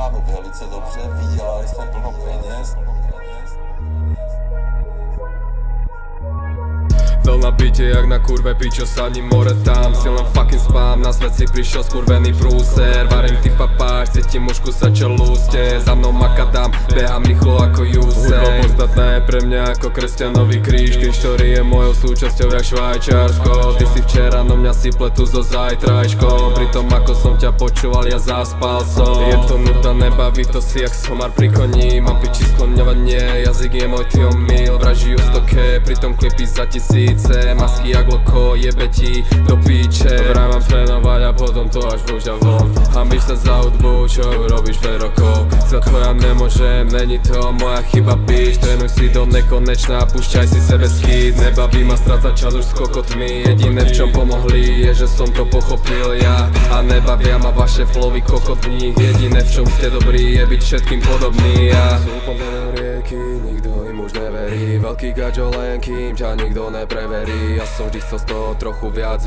vyděláme velice dobře, vydělali jsme plno peněz. Dol na byte jak na kurve, pičo sa ani more tam. Si len fucking spám, na svet si prišiel skurvený prúser. Varím ty papáš, cítim mužku sa čo lúste. Za mnou makadám, behám rýchlo ako Usain. Hudba podstatná je pre mňa ako kresťanový kríž, ktorý je mojou súčasťou jak Švajčiarsko. Ty si včera no mňa si pletu so zajtrajškom. Pritom ako som ťa počúval, ja zaspal som. Je to nuda, nebaví to si jak somar pri koni. Mám piči skloňovanie, jazyk je môj ty omyl. Vraží stoke, pritom klipy za 1000. Masky jak loko, jebe ti do píče. Vraj mám trénovať a potom to až púšťam von. Hambíš sa za hudbu, čo ju robíš 5 rokov. Za tvoja nemôžem, není to moja chyba bitch. Trénuj si do nekonečná, púšťaj si sebe skýt. Nebaví ma strácať čas už s kokotmi. Jediné v čom pomohli je, že som to pochopil ja. A nebavia ma vaše flowy kokotní. Jediné v čom ste dobrí je byť všetkým podobný ja. Sú pomenom rieky, nikto im už neverí. Veľký gaďo len kým ťa nikto nepreverí. Ja som vždy chcel z toho trochu viac,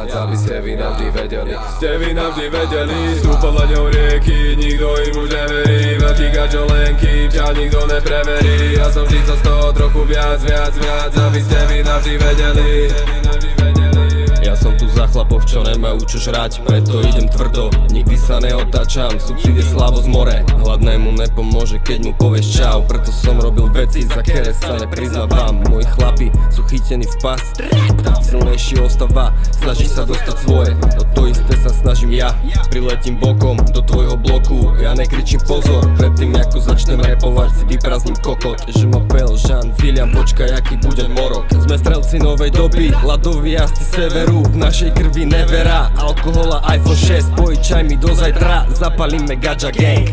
aby ste vy navždy vedeli. Ste vy navždy vedeli, sú podľa ňou rieky, nikto im už neverí. Veľký gaďo len kým ťa nikto nepreverí. Ja som vždy chcel z toho trochu viac, aby ste vy navždy vedeli. Ja som tu za chlapov, čo nemajú čo žrať, preto idem tvrdo, nikdy sa neotáčam, subsidie slabo z more. Hladnému nepomôže, keď mu povieš čau, preto som robil veci, za ktoré sa nepriznávam. Moji chlapi sú chytení v pas, silnejší ostáva, snaží sa dostať svoje. No to isté sa snažím ja, priletím bokom do tvojho bloku. Ja nekričím pozor, predtým ako začnem repovať si vyprázdnim kokot. Že ma pel Jean William, počkaj aký bude morok. Sme strelci novej doby, ľadoví jazdci severu. V našej krvi nevera, alkohol a iPhone 6. Pojičaj mi do zajtra, zapalíme Gadža gang.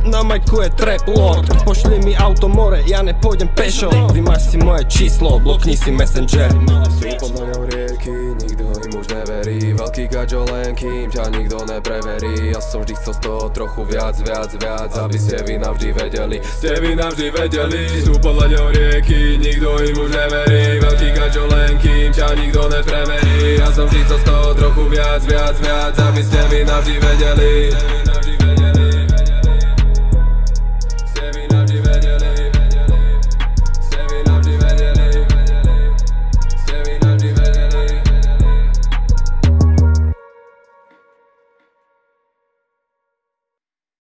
Na majku je trap lord, pošli mi auto more, ja nepôjdem pešo. Vymaž si moje číslo, blokni si Messenger. Sú pod mňou rieky, nikto im už neverí. Veľký gaďo len kým ťa nikto nepreverí. Ja som vždy chcel z toho trochu viac, aby ste vy navždy vedeli. Ste vy navždy vedeli, sú podľa ňou rieky, nikto im už neverí. Veľký gaďo len kým ťa nikto nepreverí. Ja som vždy chcel z toho trochu viac, aby ste vy navždy vedeli.